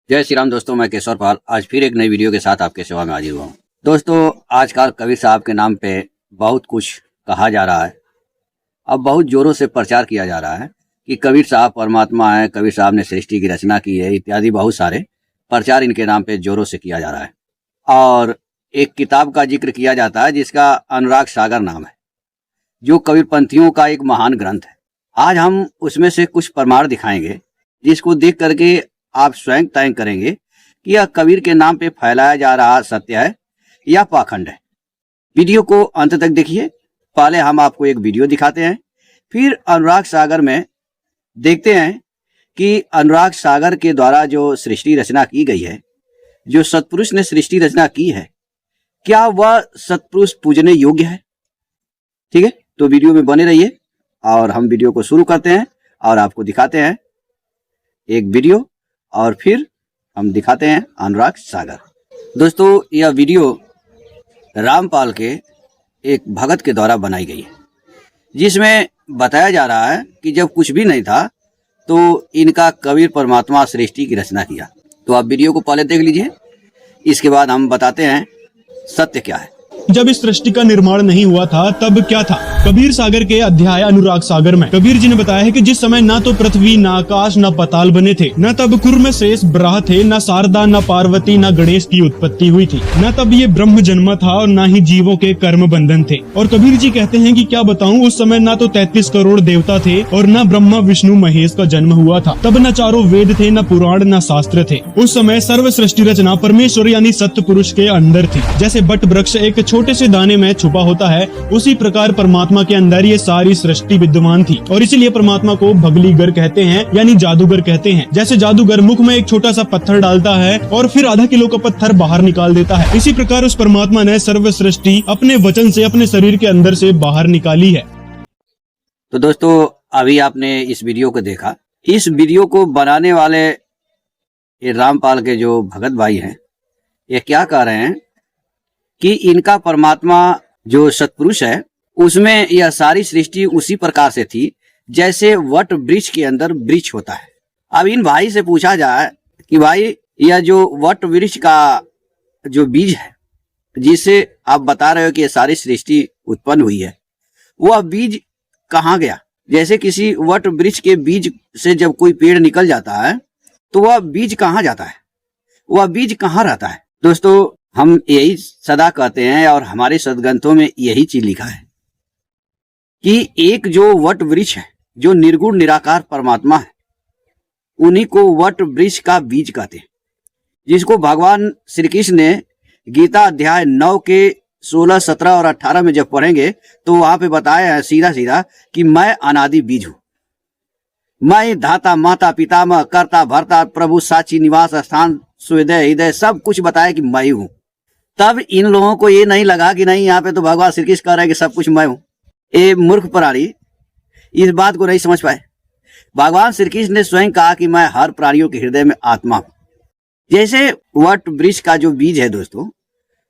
जय श्री राम दोस्तों, मैं केशवर पाल आज फिर एक नई वीडियो के साथ आपके सेवा में हाजिर हुआ हूँ। दोस्तों, आजकल कबीर साहब के नाम पे बहुत कुछ कहा जा रहा है। अब बहुत जोरों से प्रचार किया जा रहा है कि कबीर साहब परमात्मा है, कबीर साहब ने सृष्टि की रचना की है, इत्यादि बहुत सारे प्रचार इनके नाम पे जोरों से किया जा रहा है। और एक किताब का जिक्र किया जाता है जिसका अनुराग सागर नाम है, जो कबीरपंथियों का एक महान ग्रंथ है। आज हम उसमें से कुछ प्रमाण दिखाएंगे जिसको देख करके आप स्वयं तय करेंगे कि यह कबीर के नाम पे फैलाया जा रहा सत्य है या पाखंड है। वीडियो को अंत तक देखिए। पहले हम आपको एक वीडियो दिखाते हैं, फिर अनुराग सागर में देखते हैं कि अनुराग सागर के द्वारा जो सृष्टि रचना की गई है, जो सतपुरुष ने सृष्टि रचना की है, क्या वह सतपुरुष पूजने योग्य है। ठीक है, तो वीडियो में बने रहिए और हम वीडियो को शुरू करते हैं और आपको दिखाते हैं एक वीडियो और फिर हम दिखाते हैं अनुराग सागर। दोस्तों, यह वीडियो रामपाल के एक भगत के द्वारा बनाई गई है, जिसमें बताया जा रहा है कि जब कुछ भी नहीं था तो इनका कबीर परमात्मा सृष्टि की रचना किया। तो आप वीडियो को पहले देख लीजिए, इसके बाद हम बताते हैं सत्य क्या है। जब इस सृष्टि का निर्माण नहीं हुआ था तब क्या था। कबीर सागर के अध्याय अनुराग सागर में कबीर जी ने बताया है कि जिस समय ना तो पृथ्वी, ना आकाश, ना पाताल बने थे, न तब कुर्म शेष ब्राह थे, न शारदा, न पार्वती, न गणेश की उत्पत्ति हुई थी, न तब ये ब्रह्म जन्मा था और न ही जीवों के कर्म बंधन थे। और कबीर जी कहते हैं कि क्या बताऊं, उस समय ना तो 33 करोड़ देवता थे और न ब्रह्मा विष्णु महेश का जन्म हुआ था। तब न चारों वेद थे, न पुराण, न शास्त्र थे। उस समय सर्व सृष्टि रचना परमेश्वर यानी सत्य पुरुष के अंदर थी। जैसे बट वृक्ष एक छोटे से दाने में छुपा होता है, उसी प्रकार परमात्मा के अंदर ये सारी सृष्टि विद्यमान थी। और इसीलिए परमात्मा को भगलीगर कहते हैं यानी जादूगर कहते हैं। जैसे जादूगर मुख में एक छोटा सा पत्थर डालता है और फिर आधा किलो का पत्थर बाहर निकाल देता है, इसी प्रकार उस परमात्मा ने सर्व सृष्टि अपने वचन से अपने शरीर के अंदर से बाहर निकाली है। तो दोस्तों, अभी आपने इस वीडियो को देखा। इस वीडियो को बनाने वाले ये रामपाल के जो भगत भाई हैं, ये क्या कह रहे हैं कि इनका परमात्मा जो सतपुरुष है, उसमें यह सारी सृष्टि उसी प्रकार से थी जैसे वट वृक्ष के अंदर वृक्ष होता है। अब इन भाई से पूछा जाए कि भाई, यह जो वट वृक्ष का जो बीज है, जिसे आप बता रहे हो कि यह सारी सृष्टि उत्पन्न हुई है, वह बीज कहाँ गया। जैसे किसी वट वृक्ष के बीज से जब कोई पेड़ निकल जाता है तो वह बीज कहाँ जाता है, वह बीज कहाँ रहता है। दोस्तों, हम यही सदा कहते हैं और हमारे सदग्रंथों में यही चीज लिखा है कि एक जो वट वृक्ष है, जो निर्गुण निराकार परमात्मा है, उन्हीं को वट वृक्ष का बीज कहते हैं, जिसको भगवान श्री कृष्ण ने गीता अध्याय 9 के 16, 17 और 18 में जब पढ़ेंगे तो वहां पे बताया है सीधा सीधा कि मैं अनादि बीज हूं, मैं धाता माता पितामह कर्ता भर्ता प्रभु साक्षी निवास स्थान सुहृदय हृदय, सब कुछ बताया कि मैं ही हूं। तब इन लोगों को ये नहीं लगा कि नहीं, यहाँ पे तो भगवान श्री कृष्ण कह रहे हैं कि सब कुछ मैं हूं। ये मूर्ख प्राणी इस बात को नहीं समझ पाए। भगवान श्री कृष्ण ने स्वयं कहा कि मैं हर प्राणियों के हृदय में आत्मा हूं। जैसे वट वृक्ष का जो बीज है दोस्तों,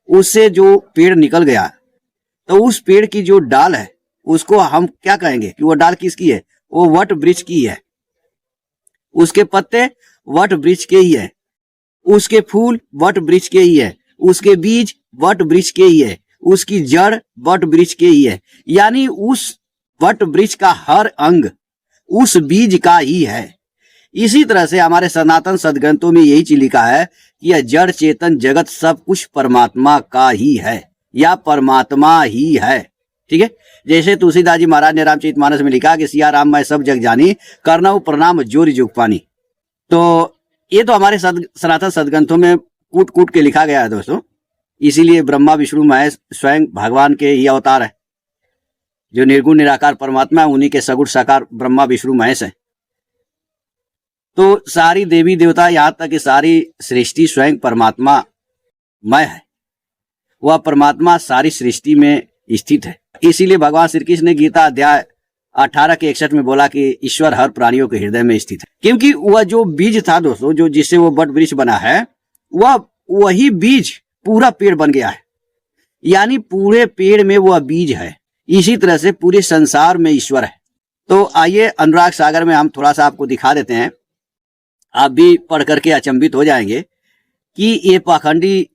उससे जो पेड़ निकल गया, तो उस पेड़ की जो डाल है उसको हम क्या कहेंगे कि वो डाल किसकी है, वो वट वृक्ष की है। उसके पत्ते वट वृक्ष के ही है, उसके फूल वट वृक्ष के ही है, उसके बीज वट वृक्ष के ही है, उसकी जड़ वट वृक्ष के ही है। यानी उस वट वृक्ष का हर अंग उस बीज का ही है। इसी तरह से हमारे सनातन सदग्रंथों में यही चीज लिखा है कि यह जड़ चेतन जगत सब कुछ परमात्मा का ही है या परमात्मा ही है। ठीक है, जैसे तुलसीदास जी महाराज ने रामचरितमानस में लिखा कि सिया राम मैं सब जग जानी, करनऊ प्रणाम जोरी जुग पानी। तो ये तो हमारे सनातन सदग्रंथों में कूट कूट के लिखा गया है दोस्तों। इसीलिए ब्रह्मा विष्णु महेश स्वयं भगवान के ही अवतार है। जो निर्गुण निराकार परमात्मा है, उन्हीं के सगुण साकार ब्रह्मा विष्णु महेश है। तो सारी देवी देवता, यहाँ तक कि सारी सृष्टि स्वयं परमात्मा मय है। वह परमात्मा सारी सृष्टि में स्थित है। इसीलिए भगवान श्री कृष्ण ने गीता अध्याय 18 के 61 में बोला कि ईश्वर हर प्राणियों के हृदय में स्थित है। क्योंकि वह जो बीज था दोस्तों, जो जिससे वो वट वृक्ष बना है, वह वही बीज पूरा पेड़ बन गया है। यानी पूरे पेड़ में वह बीज है। इसी तरह से पूरे संसार में ईश्वर है। तो आइए अनुराग सागर में हम थोड़ा सा आपको दिखा देते हैं आप भी पढ़ करके अचंभित हो जाएंगे कि ये पाखंडी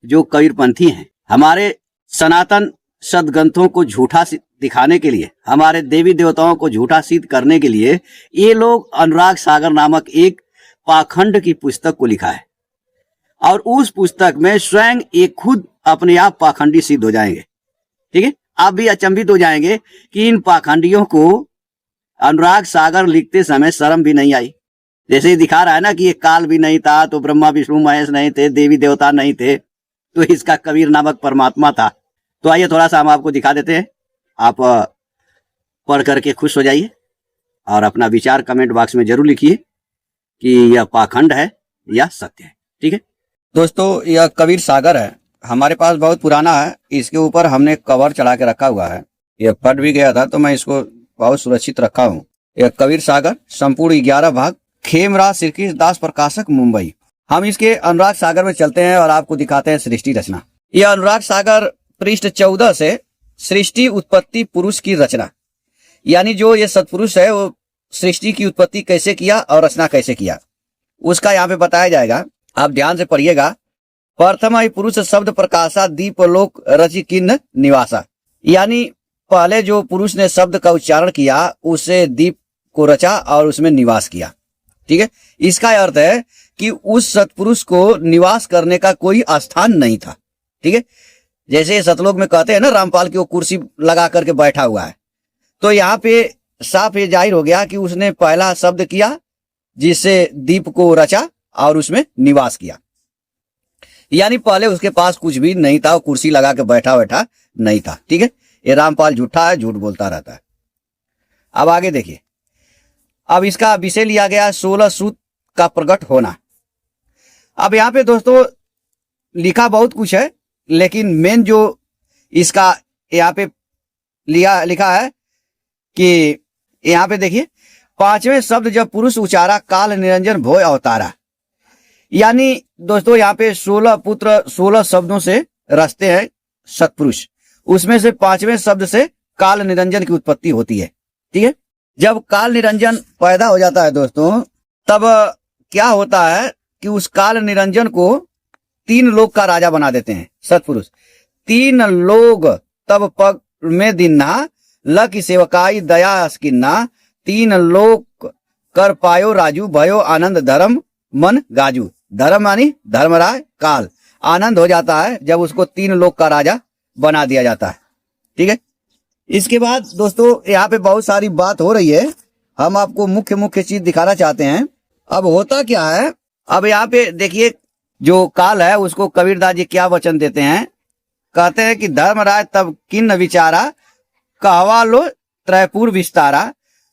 जो कबीरपंथी हैं, हमारे सनातन सदग्रंथों को झूठा दिखाने के लिए, हमारे देवी देवताओं को झूठा सिद्ध करने के लिए ये लोग अनुराग सागर नामक एक पाखंड की पुस्तक को लिखा है, और उस पुस्तक में स्वयं ये खुद अपने आप पाखंडी सिद्ध हो जाएंगे। ठीक है, आप भी अचंभित हो जाएंगे कि इन पाखंडियों को अनुराग सागर लिखते समय शर्म भी नहीं आई। जैसे ही दिखा रहा है ना कि ये काल भी नहीं था, तो ब्रह्मा विष्णु महेश नहीं थे, देवी देवता नहीं थे, तो इसका कबीर नामक परमात्मा था। तो आइए थोड़ा सा हम आपको दिखा देते हैं, आप पढ़ करके खुश हो जाइए और अपना विचार कमेंट बॉक्स में जरूर लिखिए कि यह पाखंड है या सत्य है। ठीक है दोस्तों, यह कबीर सागर है, हमारे पास बहुत पुराना है, इसके ऊपर हमने कवर चढ़ा के रखा हुआ है। यह फट भी गया था तो मैं इसको बहुत सुरक्षित रखा हूँ। यह कबीर सागर संपूर्ण 11 भाग, खेमराज श्री कृष्ण दास प्रकाशक, मुंबई। हम इसके अनुराग सागर में चलते हैं और आपको दिखाते हैं सृष्टि रचना। यह अनुराग सागर पृष्ठ 14 से सृष्टि उत्पत्ति पुरुष की रचना, यानी जो ये सत्पुरुष है वो सृष्टि की उत्पत्ति कैसे किया और रचना कैसे किया, उसका यहाँ पे बताया जाएगा। आप ध्यान से पढ़िएगा। प्रथम ही पुरुष शब्द प्रकाशा दीपलोक रचि किन्न निवासा, यानी पहले जो पुरुष ने शब्द का उच्चारण किया उसे दीप को रचा और उसमें निवास किया। ठीक है, इसका अर्थ है कि उस सत्पुरुष को निवास करने का कोई स्थान नहीं था। ठीक है, जैसे सतलोक में कहते हैं ना रामपाल की वो कुर्सी लगा करके बैठा हुआ है, तो यहाँ पे साफ ये जाहिर हो गया कि उसने पहला शब्द किया जिससे दीप को रचा और उसमें निवास किया, यानी पहले उसके पास कुछ भी नहीं था, वो कुर्सी लगा के बैठा नहीं था। ठीक है, ये रामपाल झूठा है, झूठ बोलता रहता है। अब आगे देखिए, अब इसका विषय लिया गया 16 सूत का प्रकट होना। अब यहाँ पे दोस्तों लिखा बहुत कुछ है, लेकिन मेन जो इसका यहाँ पे लिखा है कि यहाँ पे देखिए, 5वें शब्द जब पुरुष उचारा काल निरंजन भोय अवतारा, यानी दोस्तों यहाँ पे 16 पुत्र 16 शब्दों से रचते हैं सत्पुरुष, उसमें से 5वें शब्द से काल निरंजन की उत्पत्ति होती है। ठीक है, जब काल निरंजन पैदा हो जाता है दोस्तों, तब क्या होता है कि उस काल निरंजन को 3 लोग का राजा बना देते हैं सत्पुरुष। 3 लोग तब पग में दिन्ना लकी सेवकाई दया अस्किन्ना, 3 लोग कर पायो राजू भयो आनंद धर्म मन गाजू। धर्म मानी धर्मराय, काल आनंद हो जाता है जब उसको 3 लोग का राजा बना दिया जाता है। ठीक है, इसके बाद दोस्तों यहाँ पे बहुत सारी बात हो रही है, हम आपको मुख्य चीज दिखाना चाहते हैं। अब होता क्या है, अब यहाँ पे देखिए जो काल है उसको कबीरदास जी क्या वचन देते हैं, कहते हैं कि धर्मराय तब किन्न विचारा कहवा लो त्रैपुर विस्तारा,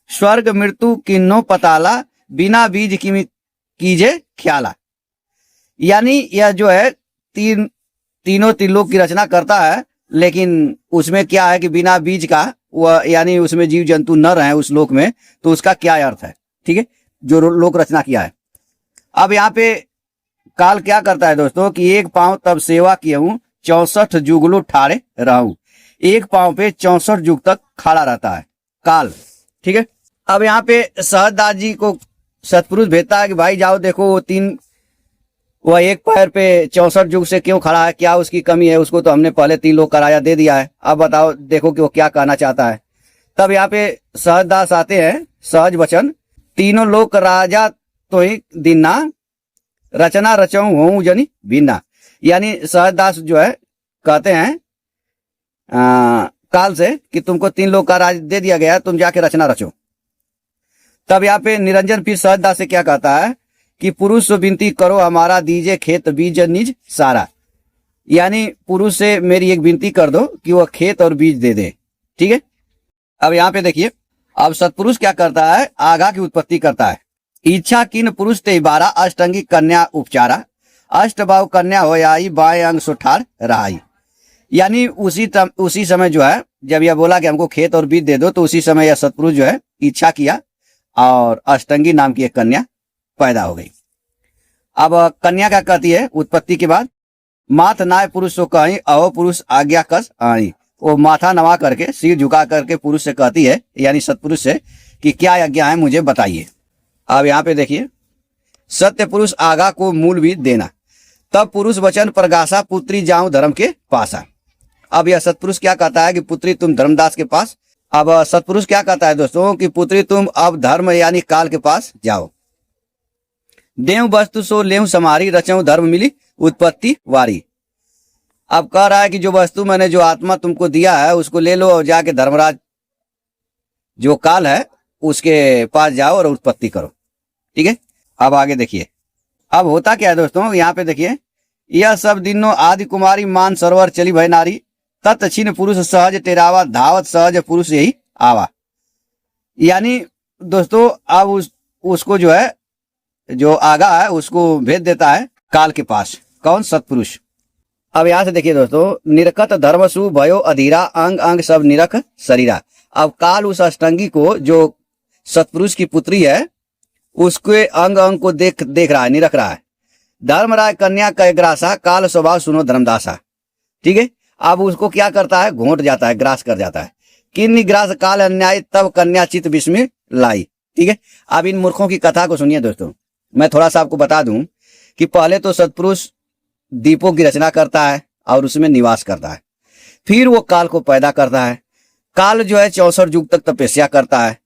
स्वर्ग मृत्यु किन्नो पताला बिना बीज की कीजे ख्याला। यानी यह जो है तीनों त्रिलोक की रचना करता है, लेकिन उसमें क्या है कि बिना बीज का वह, यानी उसमें जीव जंतु न रहे उस लोक में, तो उसका क्या अर्थ है। ठीक है, जो लोक रचना किया है। अब यहाँ पे काल क्या करता है दोस्तों कि 1 पांव तब सेवा किए हूँ 64 जुगलू ठाड़े रहूं, 1 पांव पे 64 जुग तक खड़ा रहता है काल। ठीक है, अब यहाँ पे सहजदास जी को सतपुरुष भेजता है कि भाई जाओ देखो वह 1 पैर पे 64 जुग से क्यों खड़ा है, क्या उसकी कमी है, उसको तो हमने पहले 3 लोग का राजा दे दिया है, अब बताओ देखो कि वो क्या कहना चाहता है। तब यहाँ पे सहजदास आते हैं, सहज वचन, 3 लोग राजा तो ही दिन्ना रचना रचऊं हूं जनी बिना, यानी सहजदास जो है कहते हैं काल से कि तुमको 3 लोग का राज दे दिया गया, तुम जाके रचना रचो। तब यहाँ पे निरंजन फिर सहजदास से क्या कहता है कि पुरुष से विनती करो हमारा दीजे खेत बीज निज सारा, यानी पुरुष से मेरी एक विनती कर दो कि वह खेत और बीज दे दे। ठीक है, अब यहाँ पे देखिए, अब सत्पुरुष क्या करता है, आगा की उत्पत्ति करता है। इच्छा किन पुरुष ते 12 अष्टंगी कन्या उपचारा, अष्टबाहु कन्या हो आई बाएं अंग सुठार रहाई, यानी उसी समय जो है जब यह बोला कि हमको खेत और बीज दे दो, तो उसी समय यह सत्पुरुष जो है इच्छा किया और अष्टंगी नाम की एक कन्या पैदा हो गई। अब कन्या क्या कहती है उत्पत्ति के बाद, माथ नाय पुरुष सो कहीं अहो पुरुष आज्ञा कस आणी, वो माथा नवा करके सिर झुका करके पुरुष से कहती है, यानी सत्पुरुष से कि क्या आज्ञा है मुझे बताइए। अब यहाँ पे देखिए, सत्य पुरुष आगा को मूल भी देना। तब पुरुष वचन प्रगासा पुत्री जाऊं धर्म के पासा। अब यह सतपुरुष क्या कहता है कि पुत्री तुम धर्मदास के पास। अब सतपुरुष क्या कहता है दोस्तों कि पुत्री तुम अब धर्म यानी काल के पास जाओ। देव वस्तु सो लेव समारी रचऊ धर्म मिली उत्पत्ति वारी। अब कह रहा है कि जो वस्तु मैंने जो आत्मा तुमको दिया है उसको ले लो और जाके धर्मराज जो काल है उसके पास जाओ और उत्पत्ति करो। ठीक है, अब आगे देखिए। अब होता क्या है दोस्तों, यहाँ पे देखिए, यह सब दिनों आदि कुमारी मान सरोवर चली भय नारी तत् छिन्न पुरुष सहज टेरावा धावत सहज पुरुष यही आवा। यानी दोस्तों अब उसको जो है जो आगा है उसको भेज देता है काल के पास। कौन? सतपुरुष। अब यहां से देखिए दोस्तों, निरकत धर्मसु भयो अधीरा अंग अंग सब निरख शरीरा। अब काल उस अष्टंगी को जो सतपुरुष की पुत्री है उसके अंग अंग को देख रहा है, निरख रहा है। धर्मराय कन्या कैग्रासा काल स्वभाव सुनो धर्मदासा। ठीक है, अब उसको क्या करता है, घोंट जाता है, ग्रास कर जाता है। किन निग्रास काल अन्याय तब कन्या चित विस्मय लाई। ठीक है, अब इन मूर्खों की कथा को सुनिए दोस्तों। मैं थोड़ा सा आपको बता दूं कि पहले तो सतपुरुष दीपों की रचना करता है और उसमें निवास करता है। फिर वो काल को पैदा करता है। काल जो है 64 युग तक तपस्या करता है,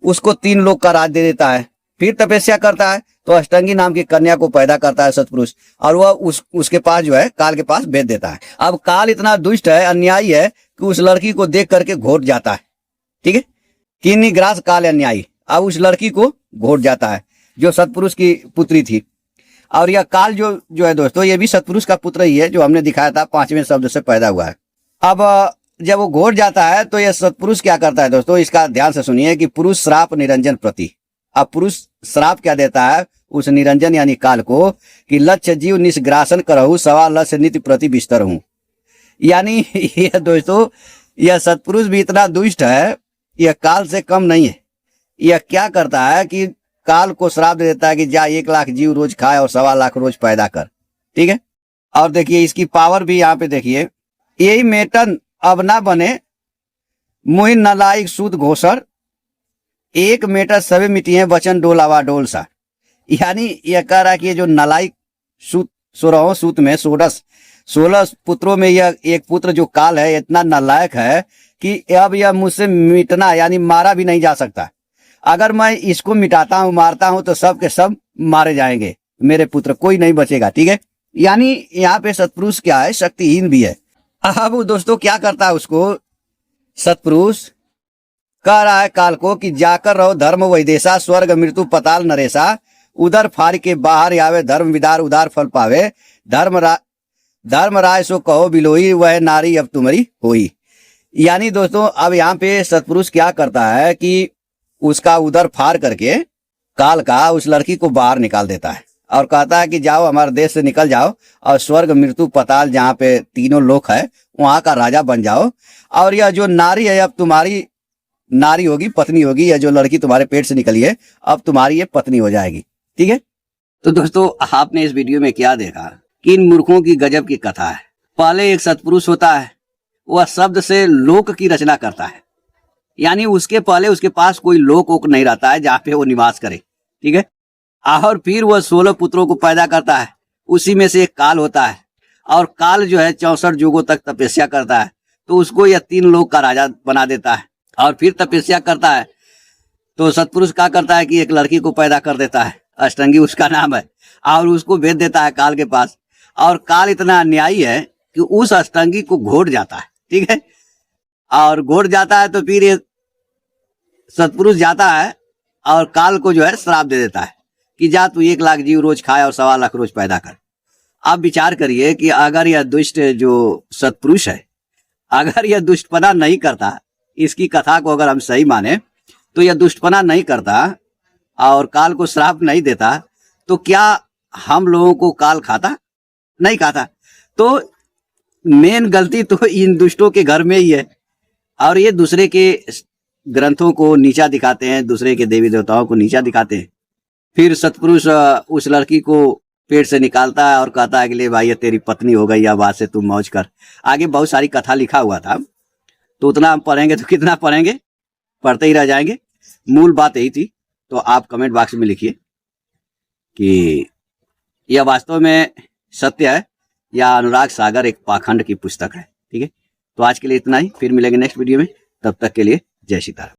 उसको 3 लोक का राज दे देता है। फिर तपस्या करता है तो अष्टंगी नाम की कन्या को पैदा करता है सतपुरुष, और वह उसके पास जो है काल के पास भेज देता है। अब काल इतना दुष्ट है, अन्यायी है कि उस लड़की को देख करके घोट जाता है। ठीक है, किन्नी ग्रास काल अन्यायी। अब उस लड़की को घोट जाता है जो सतपुरुष की पुत्री थी। और यह काल जो है दोस्तों, ये भी सतपुरुष का पुत्र ही है जो हमने दिखाया था, 5वें शब्द से पैदा हुआ है। अब जब वो घोट जाता है तो यह सतपुरुष क्या करता है दोस्तों, इसका ध्यान से सुनिए कि पुरुष श्राप निरंजन प्रति। अब पुरुष श्राप क्या देता है उस निरंजन यानी काल को कि लक्ष्य जीव निष्ग्रासन करहु सवा लक्ष्य नित्य प्रति बिस्तर हूं। यानी यह दोस्तों, यह सतपुरुष भी इतना दुष्ट है, यह काल से कम नहीं है। यह क्या करता है कि काल को श्राप दे देता है कि जा 1 लाख जीव रोज खाए और 1.25 लाख रोज पैदा कर। ठीक है, और देखिए इसकी पावर भी यहाँ पे देखिए, यही मेटन अब ना बने मुहि नलायक सूत घोषण 1 मेटर सभी मिट्टिए वचन डोलावा डोल सा। यानी यह कह रहा है कि ये जो नलायक सूत 16 सूत में 16 पुत्रों में यह एक पुत्र जो काल है इतना नालायक है कि अब यह मुझसे मिटना यानी मारा भी नहीं जा सकता। अगर मैं इसको मिटाता हूं, मारता हूं तो सब के सब मारे जाएंगे, मेरे पुत्र कोई नहीं बचेगा। ठीक है, यानी यहाँ पे सतपुरुष क्या है, शक्तिहीन भी है। अब दोस्तों क्या करता है उसको, सतपुरुष कह रहा है काल को कि जाकर रहो धर्म वैदेशा स्वर्ग मृत्यु पताल नरेशा उधर फाड़ के बाहर आवे धर्म विदार उदार फल पावे धर्म राय सो कहो बिलोई वह नारी अब तुम्हारी होई। यानी दोस्तों अब यहाँ पे सतपुरुष क्या करता है कि उसका उधर फाड़ करके काल का उस लड़की को बाहर निकाल देता है और कहता है कि जाओ हमारे देश से निकल जाओ और स्वर्ग मृत्यु पताल जहाँ पे तीनों लोक है वहां का राजा बन जाओ, और यह जो नारी है अब तुम्हारी नारी होगी, पत्नी होगी। यह जो लड़की तुम्हारे पेट से निकली है अब तुम्हारी ये पत्नी हो जाएगी। ठीक है, तो दोस्तों आपने इस वीडियो में क्या देखा कि इन मूर्खों की गजब की कथा है। पहले एक सतपुरुष होता है, वह शब्द से लोक की रचना करता है, यानी उसके पहले उसके पास कोई लोक वोक नहीं रहता है जहाँ पे वो निवास करे। ठीक है, और फिर वह 16 पुत्रों को पैदा करता है, उसी में से एक काल होता है, और काल जो है 64 युगों तक तपस्या करता है तो उसको यह 3 लोक का राजा बना देता है। और फिर तपस्या करता है तो सतपुरुष क्या करता है कि एक लड़की को पैदा कर देता है, अष्टंगी उसका नाम है, और उसको भेज देता है काल के पास। और काल इतना अन्यायी है कि उस अष्टंगी को घोट जाता है। ठीक है, और घोट जाता है तो फिर ये सतपुरुष जाता है और काल को जो है श्राप दे देता है कि जा तू 1 लाख जीव रोज खाए और 1.25 लाख रोज पैदा कर। आप विचार करिए कि अगर यह दुष्ट जो सतपुरुष है, अगर यह दुष्टपना नहीं करता, इसकी कथा को अगर हम सही माने तो यह दुष्टपना नहीं करता और काल को श्राप नहीं देता तो क्या हम लोगों को काल खाता? नहीं खाता। तो मेन गलती तो इन दुष्टों के घर में ही है, और ये दूसरे के ग्रंथों को नीचा दिखाते हैं, दूसरे के देवी देवताओं को नीचा दिखाते हैं। फिर सतपुरुष उस लड़की को पेट से निकालता है और कहता है कि ले भाई ये तेरी पत्नी हो गई, अब आज से तुम मौज कर। आगे बहुत सारी कथा लिखा हुआ था, तो उतना हम पढ़ेंगे तो कितना पढ़ेंगे, पढ़ते ही रह जाएंगे। मूल बात यही थी, तो आप कमेंट बॉक्स में लिखिए कि यह वास्तव में सत्य है या अनुराग सागर एक पाखंड की पुस्तक है। ठीक है, तो आज के लिए इतना ही, फिर मिलेंगे नेक्स्ट वीडियो में। तब तक के लिए जय सीताराम।